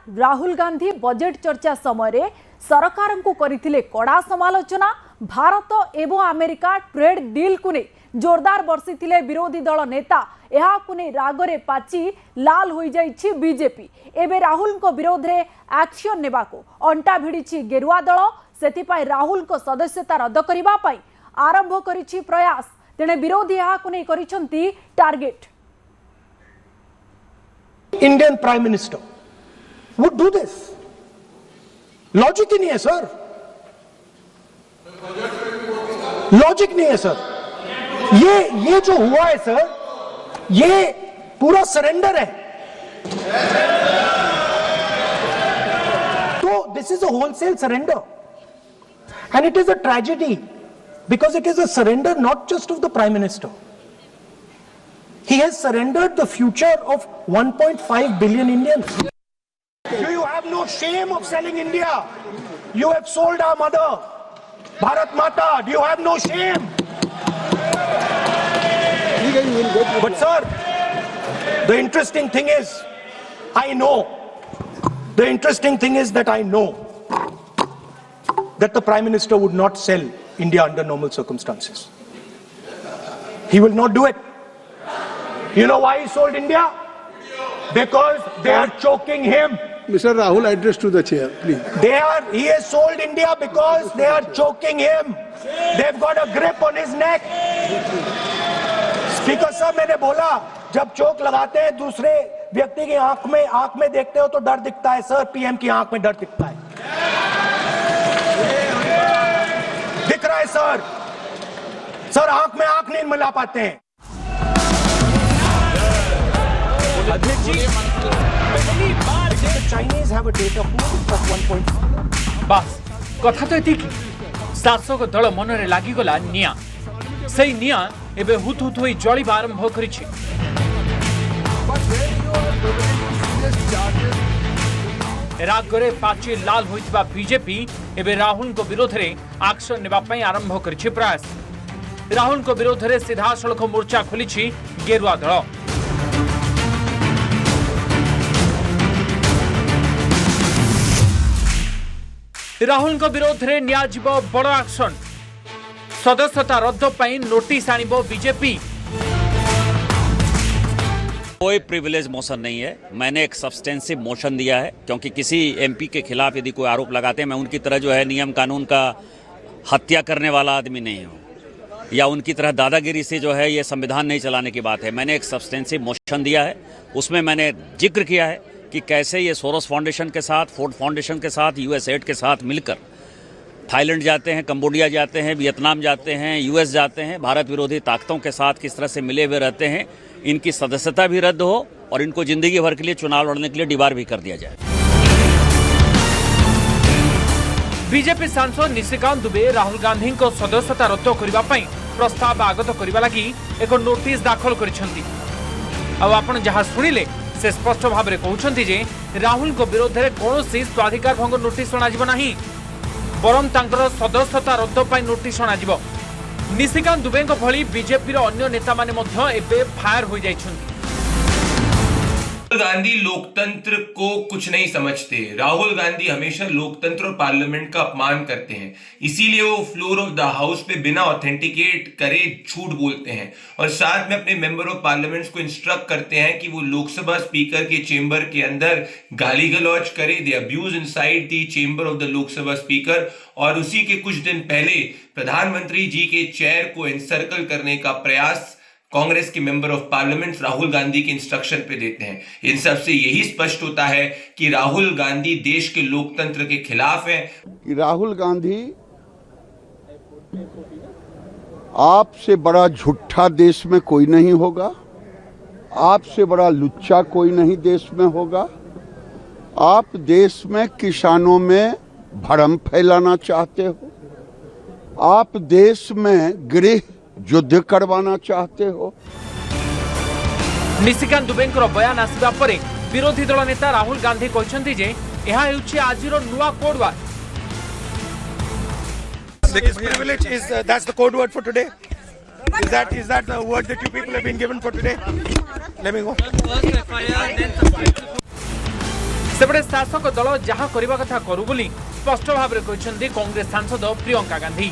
Rahul Gandhi budget चर्चा समय सरकार को करथिले कड़ा समालोचना। भारत एवं अमेरिका ट्रेड डील को नहीं जोरदार बर्षिथिले विरोधी दल नेता। यह रागरे पाची लाल हो जाइछि बीजेपी। एबे राहुल को विरोध रे एक्शन नेबा को अंटा भिड़ी गेरुआ दल। सेथिपाई राहुल को सदस्यता रद्द करिबा पाई आरंभ करिछि प्रयास। तेणे विरोधी यह करिछंती target. Indian Prime Minister would do this. Logic ही नहीं है सर, लॉजिक नहीं है सर। ये जो हुआ है सर, ये पूरा सरेंडर है। तो this is a wholesale surrender and it is a tragedy because it is a surrender not just of the Prime Minister. He has surrendered the future of 1.5 billion Indians. You have no shame of selling India. You have sold our mother, Bharat Mata. Do you have no shame? But sir, the interesting thing is, the interesting thing is that I know that the Prime Minister would not sell India under normal circumstances. He will not do it. You know why he sold India? Because they are choking him. Mr. Rahul, address to the chair, please. He has sold India because they are choking him. They've got a grip on his neck. Speaker साहब, मैंने बोला जब चोक लगाते हैं दूसरे व्यक्ति की आंख में देखते हो तो डर दिखता है सर। पीएम की आंख में डर दिखता है, दिख रहा है सर आंख में आंख नहीं मिला पाते हैं। Chinese have a data pool of 1.5. बस कथा तो एतिकी। शासक दल मनरे लागिगला निया। सही निया एबे हुत हुत होई जळिबा आरंभ करिछि। रागरे पाची लाल होइतबा बीजेपी एबे राहुल को विरोध रे एक्शन नेबा पई आरंभ करिछि प्रयास। राहुल को विरोध रे सीधा सड़क मोर्चा खोलिछि गेरुआ दल। राहुल को विरोध रे नियाजिब बड़ एक्शन। सदस्यता रद्द पई नोटिस आनिबो बीजेपी। कोई प्रिविलेज मोशन नहीं है। मैंने एक सब्सटेंसिव मोशन दिया है क्योंकि किसी एमपी के खिलाफ यदि कोई आरोप लगाते हैं, मैं उनकी तरह जो है नियम कानून का हत्या करने वाला आदमी नहीं हूँ या उनकी तरह दादागिरी से जो है ये संविधान नहीं चलाने की बात है। मैंने एक सब्सटेंसिव मोशन दिया है, उसमें मैंने जिक्र किया है कि कैसे ये सोरोस फाउंडेशन के साथ, फोर्ड फाउंडेशन के साथ, यूएसएड के साथ मिलकर थाईलैंड जाते हैं, कंबोडिया जाते हैं, वियतनाम जाते हैं, यूएस जाते हैं, भारत विरोधी ताकतों के साथ किस तरह से मिले हुए रहते हैं। इनकी सदस्यता भी रद्द हो और इनको जिंदगी भर के लिए चुनाव लड़ने के लिए डिबार भी कर दिया जाए। बीजेपी सांसद निशिकांत दुबे राहुल गांधी को सदस्यता रद्द करने पई प्रस्ताव आगत करने लगी एक नोटिस दाखल करिसेंती। अब आपण जहां सुनिले से स्पष्ट भाव में कहउछंती जे राहुल को विरोध में कौनसी स्वाधिकार भंग नोटिस शणाजिब नाही, बरम तांकर सदस्यता रद्द पई नोटिस शणाजिब। निशिकांत दुबे भली बीजेपी अन्य नेता माने मध्य एबे फायर हो जाइछंती। राहुल गांधी लोकतंत्र को कुछ नहीं समझते। राहुल गांधी हमेशा लोकतंत्र और पार्लियामेंट का अपमान करते हैं, इसीलिए वो फ्लोर ऑफ द हाउस पे बिना ऑथेंटिकेट करे झूठ बोलते हैं और साथ में अपने मेंबर ऑफ पार्लियामेंट को इंस्ट्रक्ट करते हैं कि वो लोकसभा स्पीकर के चेंबर के अंदर गाली गलौज करे। They abuse inside the chamber of the Lok Sabha speaker. और उसी के कुछ दिन पहले प्रधानमंत्री जी के चेयर को एनसर्कल करने का प्रयास कांग्रेस के member of parliament Rahul Gandhi के इंस्ट्रक्शन पे देते हैं। इन सब से यही स्पष्ट होता है कि राहुल गांधी देश के लोकतंत्र के खिलाफ है। कि राहुल गांधी आपसे बड़ा झूठा देश में कोई नहीं होगा, आपसे बड़ा लुच्चा कोई नहीं देश में होगा। आप देश में किसानों में भरम फैलाना चाहते हो, आप देश में गृह युद्ध करवाना चाहते हो। निशिकांत दुबे बयान आसिबा परे विरोधी दल नेता राहुल गांधी कहते जे यह हेउछि आजिर नुआ code word. This privilege is that's the code word for today. Is that the word that you people have been given for today? Let me go. सेपटे शासक दल जहां करबा कथा करू बोली स्पष्ट भाव में कहते कांग्रेस सांसद प्रियंका गांधी।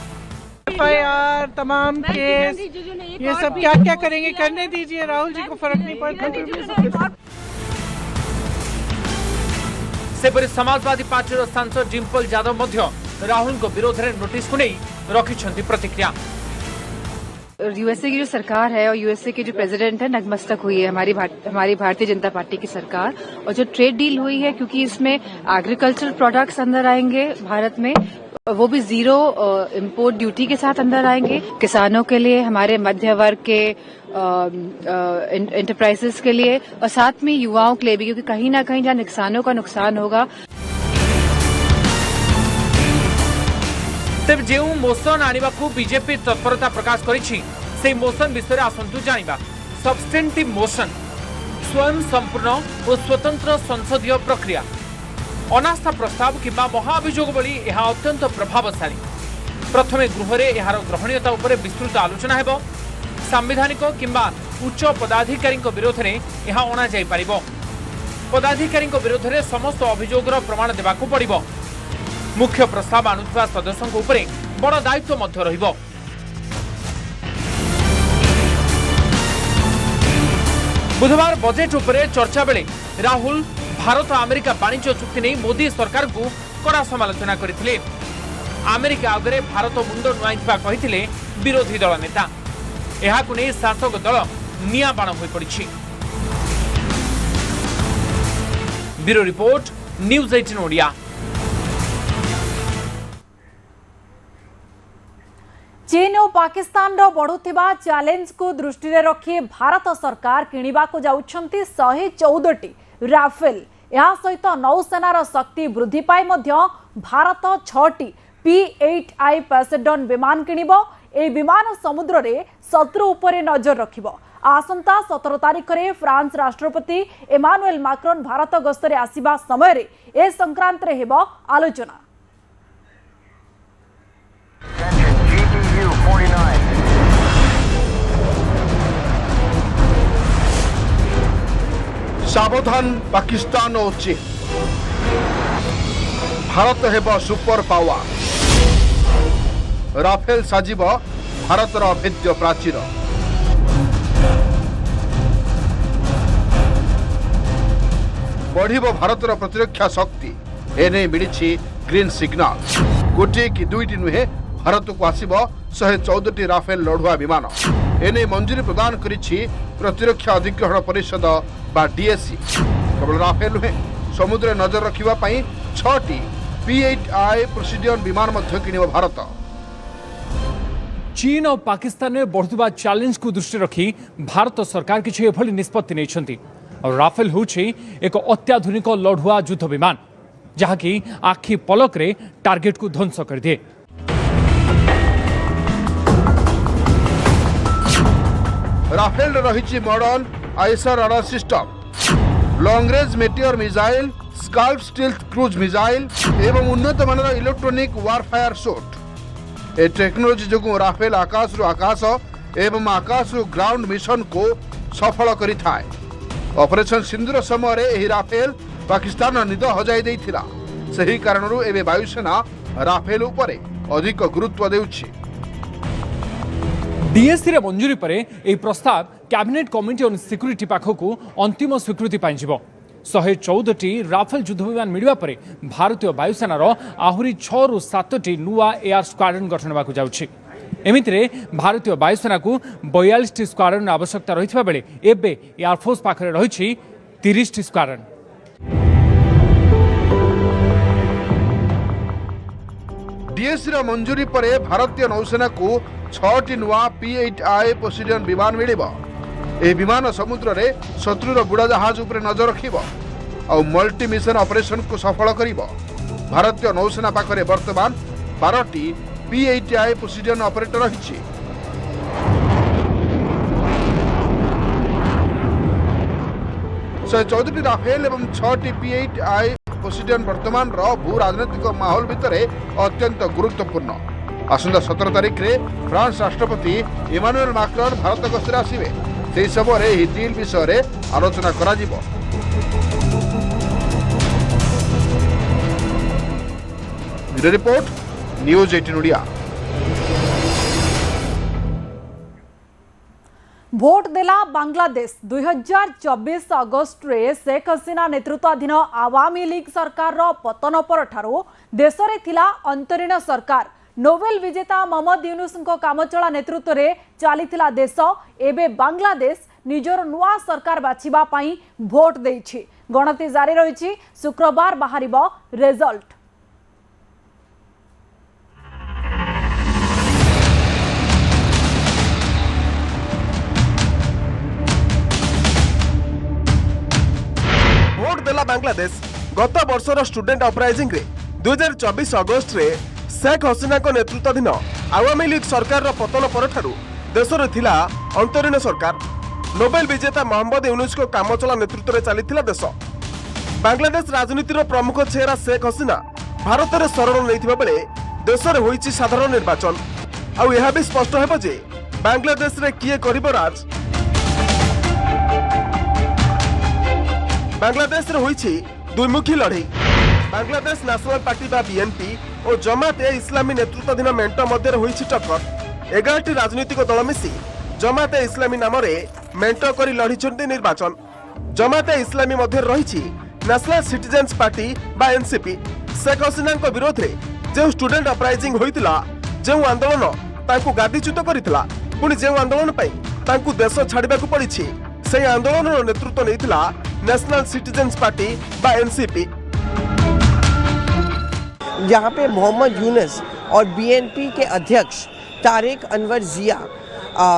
FIR तमाम केस ये सब क्या क्या करेंगे, करने दीजिए, राहुल जी को फर्क नहीं पड़ता। सेपरी समाजवादी पार्टी सांसद डिम्पल यादव मध्य राहुल को विरोध में नोटिस को नहीं रखिछंती प्रतिक्रिया। यूएसए की जो सरकार है और यूएसए के जो प्रेसिडेंट है नतमस्तक हुई है हमारी भारतीय जनता पार्टी की सरकार, और जो ट्रेड डील हुई है क्योंकि इसमें एग्रीकल्चरल प्रोडक्ट्स अंदर आएंगे भारत में, वो भी जीरो इंपोर्ट ड्यूटी के साथ अंदर आएंगे। किसानों के लिए, हमारे मध्य वर्ग के एंटरप्राइजेस के लिए और साथ में युवाओं के लिए भी, क्योंकि कहीं ना कहीं जहाँ किसानों का नुकसान होगा। तेज जो मोशन आने को बीजेपी तत्परता प्रकाश कर मोशन विषय आसतु जाना। सब्सटेंटिव मोशन स्वयं संपूर्ण और स्वतंत्र संसदीय प्रक्रिया, अनास्था प्रस्ताव किंबा महाअभियोग भली यह अत्यंत प्रभावशाली। प्रथमे गृह यार ग्रहणीयता उपर विस्तृत आलोचना हेबो। संवैधानिक किंबा उच्च पदाधिकारी विरोध में यह अणा जाई पारिबो। पदाधिकारी विरोध में समस्त अभियोगर प्रमाण देवाकू पड़िबो। मुख्य प्रस्ताव आणुवा सदस्यों उपरे बड़ दायित्व मध्य रहिबो। बुधवार बजेट उपरे चर्चा बेले राहुल भारत अमेरिका वाणिज्य चुक्ति नहीं मोदी सरकार को कड़ा समालोचना करथिले। अमेरिका आगे भारत मुंड नुआइथिबा कहिथिले विरोधी दल नेता। एहाकु नै शासक दल निया बाण होई पड़िछि। Bureau report, news 18 Odia. चीन और पाकिस्तान रो बढ़ुथिबा चैलेंज को दृष्टि रे रखी भारत सरकार किनिबा को जाउछंती 114टी राफेल। या सहित नौसेनार शक्ति वृद्धि पाई मध्य भारत 6टी P-8I पोसेडन विमान किनिबो। ए विमान समुद्र रे शत्रु उपरे नजर रखिबो। आसंता 17 तारिख रे फ्रांस राष्ट्रपति इमानुएल मैक्रोन भारत गस्तरे आसीबा समय रे ए संक्रांत रे हेबो आलोचना। सावधान पाकिस्तान और चीन, भारत हेब सुपर पावर। राफेल साजिब भारतर अभेद्य प्राचीर। बढ़िब भारतर प्रतिरक्षा शक्ति, एने मिली ग्रीन सिग्नल। गोटे कि दुईटी नुहे भारत को आसिब 114टी राफेल लड़ुआ विमान। एने मंजूरी प्रदान करिछि प्रतिरक्षा अधिग्रहण परिषद बा डीएससी। केवल राफेल नुहे समुद्र नजर रखिबा पई 6टी P-8I प्रोसिडियन विमान मध्य किनिब भारत। चीन और पाकिस्तान में बढ़ुवा चैलेंज को दृष्टि रखी भारत सरकार किछि एभली निष्पत्ति नेछंती। और राफेल होछि एक अत्याधुनिक लड़ुआ युद्ध विमान जहाँकि आखि पलक रे टार्गेट को ध्वंस कर दिए। राफेल रही modern ISR radar system, long range Meteor missile, SCALP stealth cruise missile एवं उन्नत मानर इलेक्ट्रॉनिक वारफायर सूट। ए टेक्नोलोजी जो राफेल आकाश रु आकाश एवं आकाश रु ग्राउंड मिशन को सफल करिथाय। ऑपरेशन सिंदूर समय एही राफेल पाकिस्तान निद हजाई देइथिला। सही कारणरू एबे वायुसेना राफेल उपरे अधिक गुरुत्व देउछि। डीएससी रे मंजूरी पर यह प्रस्ताव कैबिनेट कमिटी ऑन सिक्यूरिटी पाखक अंतिम स्वीकृति पाई 114टी राफेल युद्ध विमान मिलवा पर भारतीय वायुसेनार आहरी 6 ରୁ 7टी नुआ एयर स्क्वाड्रन गठन होगा जाउछि। एमितिरे भारतीय वायुसेना को 42टी स्क्वाड्रन आवश्यकता रहितबा बेले एबे एयरफोर्स पाखरे रहिछि 30टी स्क्वाड्रन। डीएससी रा मंजूरी पर भारतीय नौसेना को 6टी नुआ P-8I पोसिडियन विमान मिलिबो। ए विमान समुद्र रे शत्रुर बुड़ा जहाज उपरे नजर रखिबो और मल्टी मिशन ऑपरेशन को सफल करिबो। भारतीय नौसेना पाखरे वर्तमान 12टी P-8I पोसिडियन ऑपरेटर रहिछि। से 14टी राफेल एवं 6टी P-8I पोसिडियन वर्तमान भू राजनीतिक माहौल भितर अत्यंत गुरुत्वपूर्ण। आसंता 17 तारिख रे फ्रांस राष्ट्रपति इमानुएल मैक्रोन भारत गस्तरे आसिबे। से समय डील विषय आलोचना करा जिवो। Bureau report news 18 Odia. Vote देला बांग्लादेश 2024 अगस्ट रे शेख हसीना नेतृत्वाधीन आवामी लीग सरकार रो पतन परठारो देश रे थिला अंतरीण सरकार। नोबेल विजेता मोहम्मद यूनुस को कामचला नेतृत्व रे चलीथिला देश एबे बांग्लादेश निजर नुआ सरकार बाछिबा पई भोट देइछि। गणति जारी रहिछि। शुक्रवार बाहरिबो रिजल्ट। भोट देला बांग्लादेश गत वर्षर स्टूडेंट अपराइजिंग रे 2024 अगस्त रे शेख हसीना को नेतृत्वाधीन आवामी लीग सरकार रो पतन परठारु देश रे थिला अंतरीण सरकार। नोबेल विजेता मोहम्मद यूनुस को कामचला नेतृत्व रे चलीथिला देश। बांग्लादेश राजनीति रो प्रमुख चेहरा शेख हसीना भारत रे शरण नैथिबा बेले देश रे होईछि साधारण निर्वाचन। आ यह भी स्पष्ट हेबो जे बांग्लादेश रे किए करिबो राज। बांग्लादेश रे होईछि दुईमुखी लड़ाई। बांग्लादेश नेशनल पार्टी बा बीएनपी और जमात ए इस्लामी नेतृत्वाधीन मेंट मध्य होईछि टक्कर। 11टी राजनीतिक दल मिसी जमात ए इस्लामी नाम रे मेंट करी लड़िछन्ति निर्वाचन। जमात ए इस्लामी मध्य रहिछि नेशनल सिटीजन्स पार्टी बा एनसीपी। शेख हसीना को विरोध रे जे स्टूडेंट अपराइजिंग होइतिला, जे आंदोलन तांकु गादीच्युत करितिला, पुनी जे आंदोलन पई तांकु देश छाड़िबाकू पड़िछि, से आंदोलन नेतृत्व नैतिला नेशनल सिटीजन्स पार्टी बा एनसीपी। जहाँ पे मोहम्मद यूनुस और बीएनपी के अध्यक्ष तारिक अनवर जिया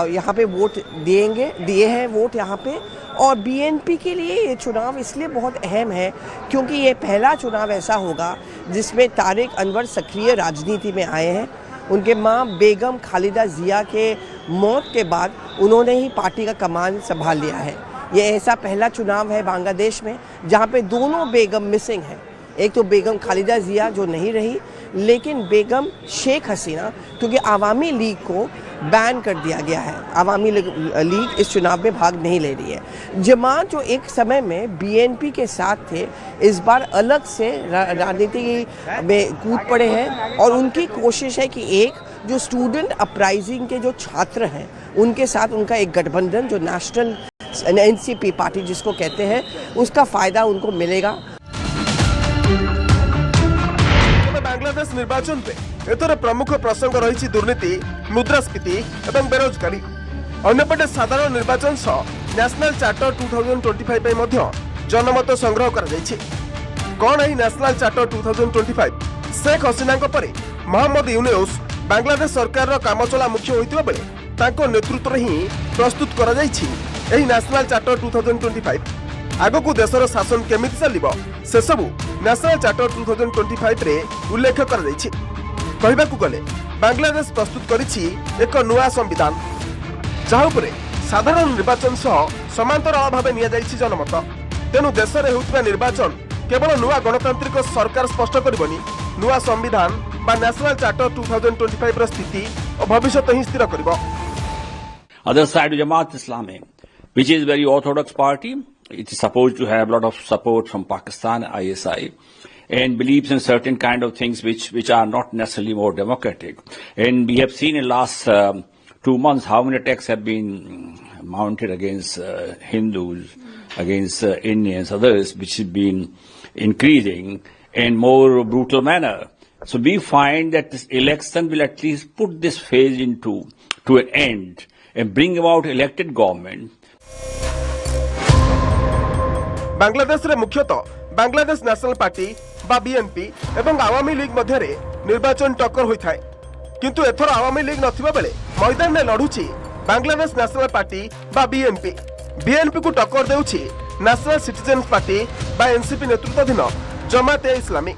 यहाँ पे वोट दिए हैं वोट यहाँ पे। और बीएनपी के लिए ये चुनाव इसलिए बहुत अहम है क्योंकि ये पहला चुनाव ऐसा होगा जिसमें तारिक अनवर सक्रिय राजनीति में आए हैं। उनके मां बेगम खालिदा जिया के मौत के बाद उन्होंने ही पार्टी का कमान संभाल लिया है। ये ऐसा पहला चुनाव है बांग्लादेश में जहाँ पे दोनों बेगम मिसिंग हैं। एक तो बेगम खालिदा जिया जो नहीं रही, लेकिन बेगम शेख हसीना क्योंकि आवामी लीग को बैन कर दिया गया है। आवामी लीग इस चुनाव में भाग नहीं ले रही है। जमात जो एक समय में बीएनपी के साथ थे, इस बार अलग से राजनीति में कूद पड़े हैं और उनकी कोशिश है कि एक जो स्टूडेंट अपराइजिंग के जो छात्र हैं उनके साथ उनका एक गठबंधन जो नेशनल एनसीपी पार्टी जिसको कहते हैं उसका फायदा उनको मिलेगा। बांग्लादेश निर्वाचन पे एथर प्रमुख प्रसंग रही दुर्नीति, मुद्रास्फीति एवं बेरोजगारी। अन्यपटे साधारण निर्वाचन सह नेशनल चार्टर 2025 पे मध्य जनमत संग्रह कर जायछि। कौन है नेशनल चार्टर 2025? शेख हसीना परे मोहम्मद यूनुस बांग्लादेश सरकार रो कामचला मुख्य होइतिबा बेले ताको नेतृत्व ही प्रस्तुत करा जायछि एही नेशनल चार्टर 2025। आगकू देशर शासन केमिति चलिबो से सबु नेशनल चार्टर 2025 रे उल्लेख कर दैछि। कहबाकू गले बांग्लादेश प्रस्तुत करिछि एक नुआ संविधान जहा उपरे साधारण निर्वाचन सह समांतर भावे निया जायछि जनमत। तेनु देश रे होउतबा निर्वाचन केवल नुआ गणतांत्रिक सरकार स्पष्ट करबनी, नुआ संविधान बा नेशनल चार्टर 2025 रो स्थिति और भविष्य ही स्थिर करबो। Other side Jamaat Islami, which is very orthodox party. It is supposed to have a lot of support from Pakistan, ISI, and believes in certain kind of things which are not necessarily more democratic. And we have seen in last 2 months how many attacks have been mounted against Hindus, against Indians, others, which have been increasing in more brutal manner. So we find that this election will at least put this phase to an end and bring about elected government. Bangladesh रे मुख्यतः Bangladesh national party बा BNP एवं Awami league मध्य निर्वाचन टक्कर होता है, किंतु एथर Awami league नथिबा बेले मैदान में लढुछि बांग्लादेश नेशनल पार्टी बा बीएनपी को टक्कर देउछि नेशनल सिटीजन्स पार्टी बा एनसीपी नेतृत्वाधीन जमात ए इस्लामी।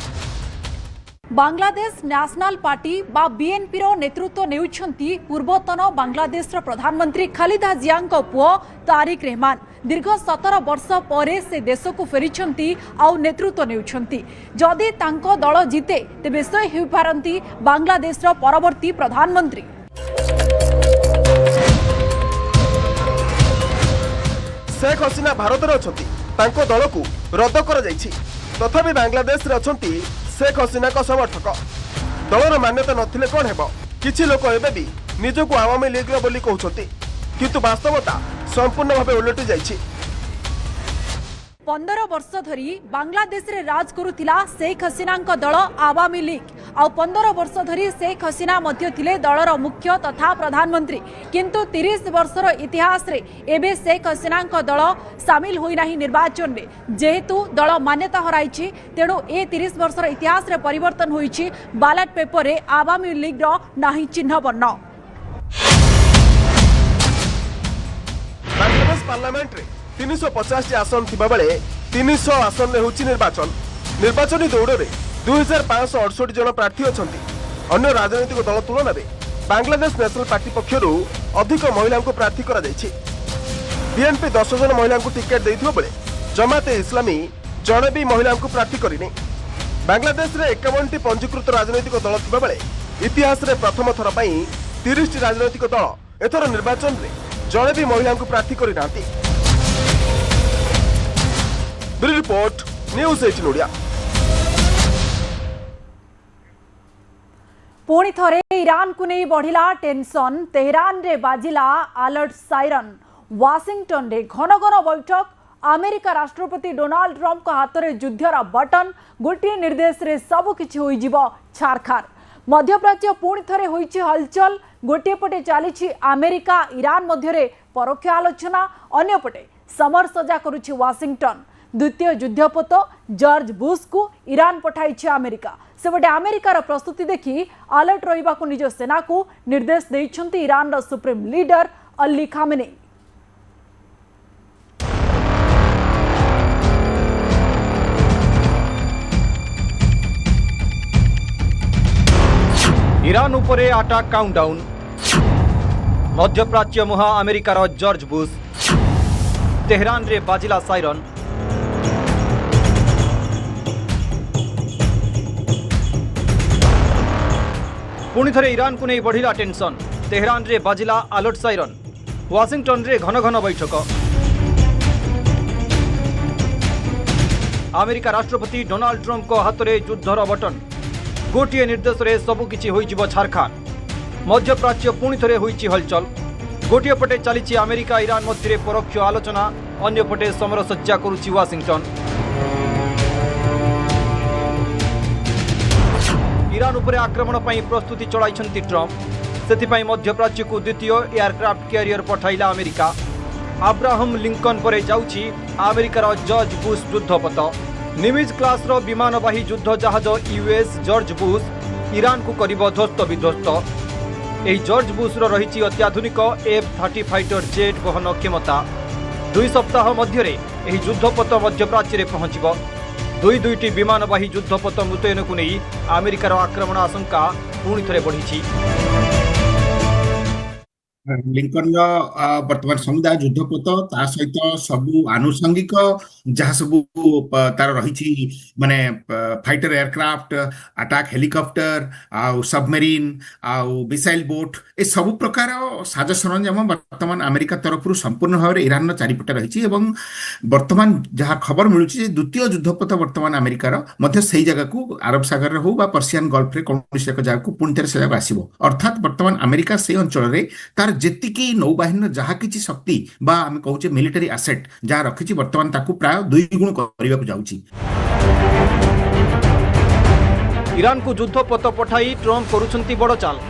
बांग्लादेश नेशनल पार्टी बा बीएनपी रो नेतृत्व नेउछंती पूर्वतन बांग्लादेश रो प्रधानमंत्री खालिदा जियाଙ୍କ पुओ तारिक रहमान। दीर्घ 17 वर्ष परे से देश को फेरिछंती आउ नेतृत्व नेउछंती। जदि तांको दल जीते तेबे से हेउ पारंती बांग्लादेश रो परवर्ती प्रधानमंत्री। शेख हसीना भारत रे अछंती, तांको दल को रद्द कर जायछि, तथापि बांग्लादेश रे अछंती शेख हसीना को समर्थक। दलर मान्यता नथिले कोन हेबो किछि लोक एबे भी निजको आवामी लीग बोली कहउछंती किंतु वास्तवता संपूर्ण भावे उलटी जाइछि। 15 वर्ष धरी बांग्लादेश रे राज करुथिला शेख हसीना दल आवामी लीग आ 15 वर्ष धरी शेख हसीना मध्य थिले दलर मुख्य तथा प्रधानमंत्री किंतु 30 वर्षर इतिहास रे एबे शेख हसीना दल सामिल होई नाही निर्वाचन में जेहेतु दल मान्यता हराइछि तेणु ए 30 वर्षर इतिहास रे परिवर्तन होइछि बैलेट पेपर रे आवामी लीग रो नाही चिन्ह वर्ण। बांग्लादेश पार्लियामेंट रे 350 आसन थिबा बेले 300 आसन रे होछि निर्वाचनी दौड़ रे 2568 जन प्रार्थी अछंती। अन्य राजनीतिक दल तुलन में बांग्लादेश नेशनल पार्टी पक्षरु अधिक महिला को प्रार्थी करा जायछि। बीएनपी 10 जन महिला को टिकेट देथिबा बेले जमाते इस्लामी जने भी महिला को प्रार्थी करिने। बांग्लादेश रे 51टी पंजीकृत राजनीतिक दल थिबा बेले इतिहास रे प्रथम थर पई 30टी राजनीतिक दल एथर निर्वाचन रे जने भी महिला को प्रार्थी करि नांती। Bureau report news 18 Odia. पुणी थरे ईरान को नहीं बढ़िला टेंशन तेहरान रे बाजिला अलर्ट साइरन। वाशिंगटन रे घन घन बैठक अमेरिका राष्ट्रपति डोनाल्ड ट्रंप को हाथ में युद्धर बटन गोटे निर्देश रे सबकिछि होई जिवो छारखार। मध्यप्राच्य पुणी थरे होईछि हलचल गोटे पटे चली अमेरिका ईरान मध्य परोक्ष आलोचना अन्य पटे समर सजा करुछि वाशिंगटन। द्वितीय युद्धपोत जॉर्ज बुश को ईरान पठाई अमेरिका सेपटे अमेरिकार प्रस्तुति देखि अलर्ट रहिबा को निज सेना को निर्देश देइछन्ति Iran supreme leader Ali Khamenei. Iran उपरे अटैक काउंटडाउन मध्यप्राच्य मुहा अमेरिकार जॉर्ज बुश तेहरान रे बाजिला साइरन। पुणी थरे ईरान को नहीं बढ़िला टेंशन तेहरान रे बाजिला अलर्ट साइरन। वाशिंगटन रे घन घन बैठक अमेरिका राष्ट्रपति डोनाल्ड ट्रंप को हाथ में युद्धर बटन गोटे निर्देश रे सबकिछि होई जिवो छारखार। मध्यप्राच्य पुणी थरे होईछि हलचल गोटे पटे चली अमेरिका ईरान मध्य परोक्ष आलोचना अन्य पटे समर सज्जा करुछि वाशिंगटन। ईरान उपरे आक्रमण पई प्रस्तुति चलाइछन्ति ट्रंप सेथिपई मध्यप्राच्य को द्वितीय एयरक्राफ्ट कैरियर पठाइला अमेरिका। अब्राहम लिंकन परे जाउछि अमेरिकार जॉर्ज बुश युद्धपोत। निमिज क्लास रो विमानवाही युद्ध जहाज यूएस जॉर्ज बुश ईरान को करिबो ध्वस्त विध्वस्त। एही जॉर्ज बुश रो रहिछि अत्याधुनिक F-30 फाइटर जेट वहन क्षमता। 2 सप्ताह मध्यरे एही युद्धपोत मध्यप्राच्य रे पहुंचिबो। दुईटी विमानवाही युद्धपोत मुतयन को नहीं अमेरिकार आक्रमण आशंका पुणी थे बढ़ी। लिंकन वर्तमान समुदाय युद्धपोत ता सहित सबु आनुषंगिक जहाँ सबू तार रही माने फाइटर एयरक्राफ्ट अटैक हेलिकॉप्टर आउ सबमरीन आउ मिसाइल बोट ए सबु प्रकार साज सरंजाम वर्तमान अमेरिका तरफ संपूर्ण भाव में ईरान चारिपटे रही। वर्तमान जहाँ खबर मिलूँ द्वितीय युद्धपोत वर्तमान अमेरिकार मध्य से जगह को अरब सागर हो पर्सियान गल्फ रे कौन एक जगह को पुणी थे से जगह आसो। अर्थात वर्तमान अमेरिका से अंचल में तार जेतिकी नौबाहिनी जहाँ किसी शक्ति बा आम कहूचे मिलिटरी एसेट जहाँ रखी वर्तमान ताकू प्राय 2 गुण करने को जाउची। ईरान को युद्धपोत पठाई ट्रंप करुछंती बड़ चाल।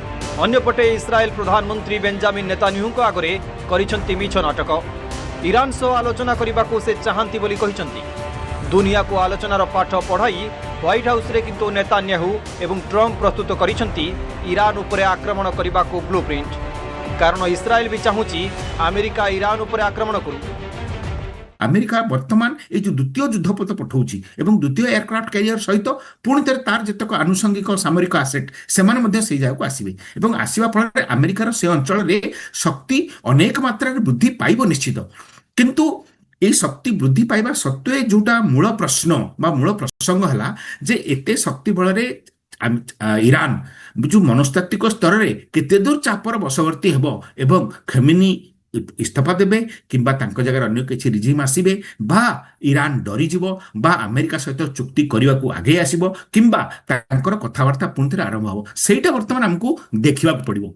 अन्यपटे इस्राएल प्रधानमंत्री बेंजामिन नेतान्याहू को आगरे करिछंती मिछ नाटक। ईरान सह आलोचना करने को से चाहती बोली कहिछंती। दुनिया को आलोचनार पाठ पढ़ाई व्हाइट हाउस रे किंतु नेतान्याहू एवं ट्रंप प्रस्तुत करिछंती ईरान उपरे आक्रमण करने को ब्लूप्रिंट। कारण इस्राएल भी चाहूची अमेरिका ईरान उपरे आक्रमण करू। अमेरिका वर्तमान ये जो द्वितीय युद्धपोत पठाउची एवं द्वितीय एयरक्राफ्ट कैरियर सहित पुणी थे तार जतक आनुषंगिक सामरिक आसेट से से जगह को आसवे एवं आसवा फल अमेरिकार से अंचल में शक्ति अनेक मात्रा वृद्धि पाइब निश्चित। किंतु ये शक्ति वृद्धि पाइबा सत्वे जोटा मूल प्रश्न बा मूल प्रसंग है जे एते शक्ति बल ईरान जो मनस्तात्विक स्तर में केते दूर चापर बशवर्ती हेबो एवं खेमेनी इस्तीफा देबे किंबा तांको जगह अन्य किछि रिजिम आसीबे बा ईरान डरी जिवो बा अमेरिका सहित चुक्ति करने को आगे आसीबो किंबा तांकर कथावार्ता पुणी थे आरंभ हो सेटा वर्तमान हमको देखा पड़ो।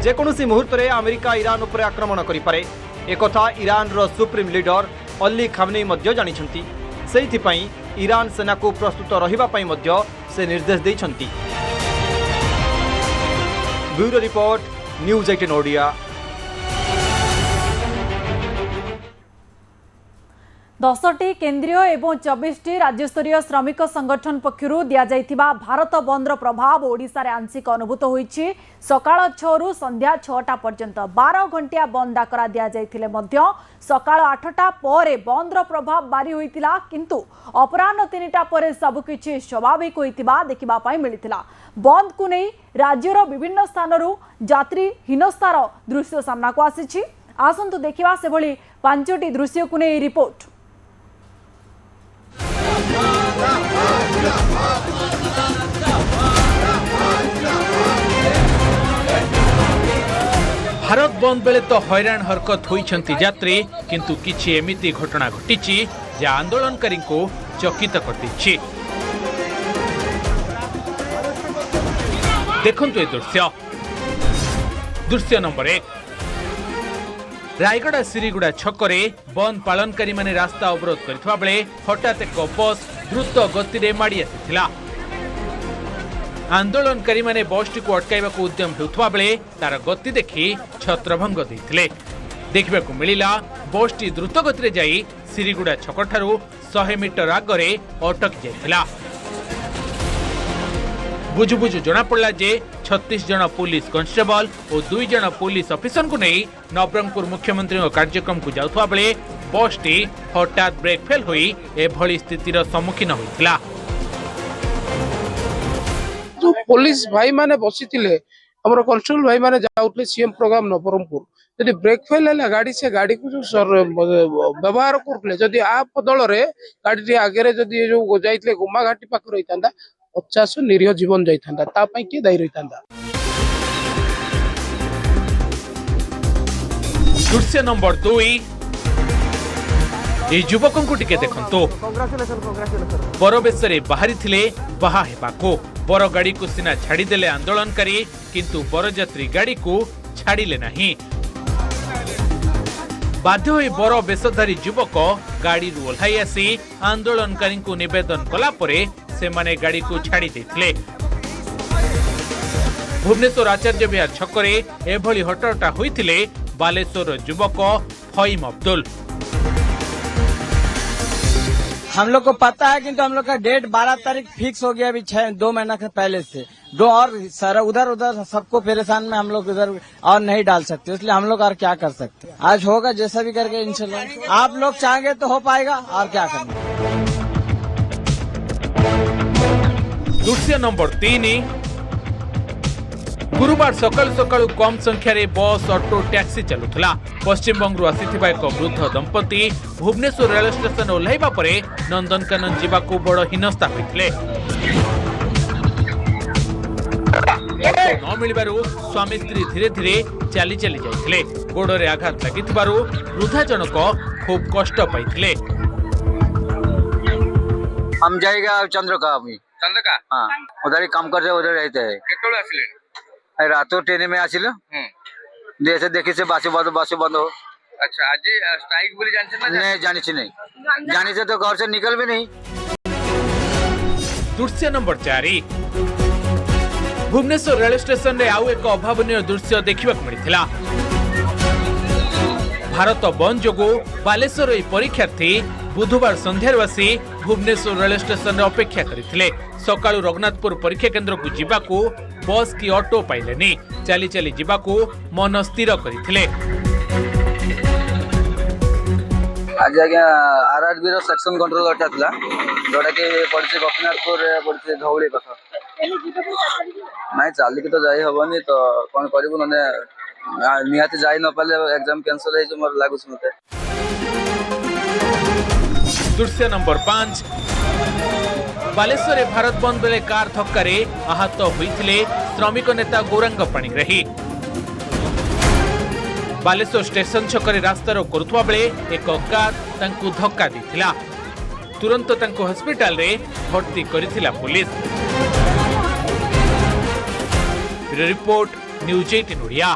जेकोसी मुहूर्त में अमेरिका ईरान उपर आक्रमण करिपारे एक कथा ईरान रो सुप्रीम लीडर अली खामनेई मध्य जानिछंती। सेहिथिपाई ईरान सेना को प्रस्तुत रहिबा पई मध्य से निर्देश दैछंती। Bureau report news 18 Odia. 10टी केंद्रीय एवं 24टी राज्यस्तरीय श्रमिक संगठन पक्षरु दिया जाइथिबा भारत बंदर प्रभाव ओडिशा रे आंशिक अनुभूत होईछि। सकाळ 6 रु संध्या 6टा पर्यंत 12 घंटिया बंद डाकरा दिया जाइथिले मध्य सकाळ 8टा परे बंदर प्रभाव बारी होइतिला किंतु अपराह्न 3टा परे सबकिछि स्वाभाविक होइतिबा देखिबा पई मिलितिला। बंद को नहीं राज्यर विभिन्न स्थानरू यात्री हीनस्तार दृश्य सामना को आसीछि। आसंतु देखिबा से भली 5टी दृश्य को नहीं रिपोर्ट। भारत बंद बेले तो हैरान हरकत होइछंती यात्री किंतु किछि एमिति घटना घटिछि जे आंदोलनकारी को चकित कर दिछि। देखंतु ए दृश्य नंबर 1। रायगड़ा सिरीगुड़ा छकरे बंद पालनकारी माने रास्ता अवरोध करथिबा बेले हठात एक बस द्रुत गति रे माड़ी आसिथिला। आंदोलनकारी माने बस टी को अटकाइबा को उद्यम हेउथबा बेले तार गति देखि छत्रभंग दैथिले। देखिबा को मिलिला बस टी द्रुत गति रे जाई सिरीगुड़ा छकठारु 100 मीटर आगरे अटक जाइथिला। बुझु बुझु जना पड़ला जे 36 जन पुलिस कांस्टेबल और 2 जन पुलिस ऑफिसर को नहीं नवरंगपुर मुख्यमंत्री कार्यक्रम को जाउथबा बेले बस टी हठात ब्रेक फेल होई एभली स्थितिर सम्मुखीन होइथिला। जो पुलिस भाई माने बसिथिले हमर कांस्टेबल भाई माने जाउतले सीएम प्रोग्राम नवरंगपुर यदि ब्रेक फेल है गाड़ी से गाड़ी को जो व्यवहार करले जदि आप दल रे गाड़ी टी आगे जदि जो जाइतले गुमा घाटी पाख रहितांदा 50 निरीह जीवन जाइतांदा ता पई के दायी रहितांदा। दृश्य नंबर 2। ए युवकों को टिके देखंतो बरबेसरे बाहरी थिले बाहा हेबाको बर गाड़ी को सिना छाड़ी देले आंदोलनकारी किंतु बरजात्री गाड़ी को छाड़िले नहीं। बाध्य होई बर बेसधारी युवक गाड़ी रू ओल्हाई आसी आंदोलनकारी को निवेदन कला परे से माने गाड़ी को छाड़ी देथिले। भुवनेश्वर आचार्य विहार छकरे एभली हटहटा होइथिले बालेश्वर युवक फहीम अब्दुल। हम लोग को पता है किंतु हम लोग का डेट 12 तारीख फिक्स हो गया अभी 2 महीना के पहले से। दो और सारा उधर सबको परेशान में हम लोग इधर और नहीं डाल सकते इसलिए हम लोग और क्या कर सकते। आज होगा जैसा भी करके इंशाल्लाह आप लोग चाहेंगे तो हो पाएगा और क्या करना। दृश्य नंबर 3। गुरुवार सकाल सकाल कम संख्यार बस ऑटो टैक्सी चलुला। पश्चिमबंग आसीथिबा एक वृद्ध दंपति भुवनेश्वर रेल स्टेशन ओह्लाइबा परे नंदनकानन जीवाकू बड़ हिनस्ता होइथिले। न मिलिबारु स्वामी स्त्री धीरे धीरे चली चली जाइथिले। गोड़े आघात लागिथिबारु वृद्धा जनक खूब कष्ट पाइथिले। हम जाएगा चंद्रका चंद्रका हाँ उधर ही काम करते उधर रहते हैं। केतोले आसिले रातों ट्रेन में आसिलो जैसे देखी से बासु बंद हो। अच्छा आज स्ट्राइक बोली जानते ना नहीं जानी से तो घर से निकल भी नहीं। दृश्य नंबर 4। भुवनेश्वर रेल स्टेशन रे आउ एक अभावनीय दृश्य देखा मिलता। भारत बंद जोगु बालेश्वर परीक्षार्थी बुधवार संध्यार आसी भुवनेश्वर रेल स्टेशन रे अपेक्षा करथिले। सकाळु रघुनाथपुर परीक्षा केंद्र को जीवाकू बस की ऑटो पाइलेनी। चली चली जीवाकू मन स्थिर करथिले। आज आज्ञा आरआरबी रो सेक्शन कंट्रोल अटा थिला जोटा के पड़ছে गोपीनाथपुर पड़ছে धौली कथा नहीं चाली के तो जाई हबनी तो कोन करिबो नने निहाते जाई न पाले एग्जाम कैंसिल है जो मोर लागुस मते। दृश्य नंबर 5। बालेश्वर भारत बंद बेले कार धक्का आहत होइथिले श्रमिक नेता गौरांग पाणिग्राही। बालेश्वर स्टेशन छकरे रास्ता करुवा बेले एक कार तांकु धक्का देथिला। तुरंत तांकु हॉस्पिटल रे भर्ती करिथिला police. Bureau report news 18 Odia.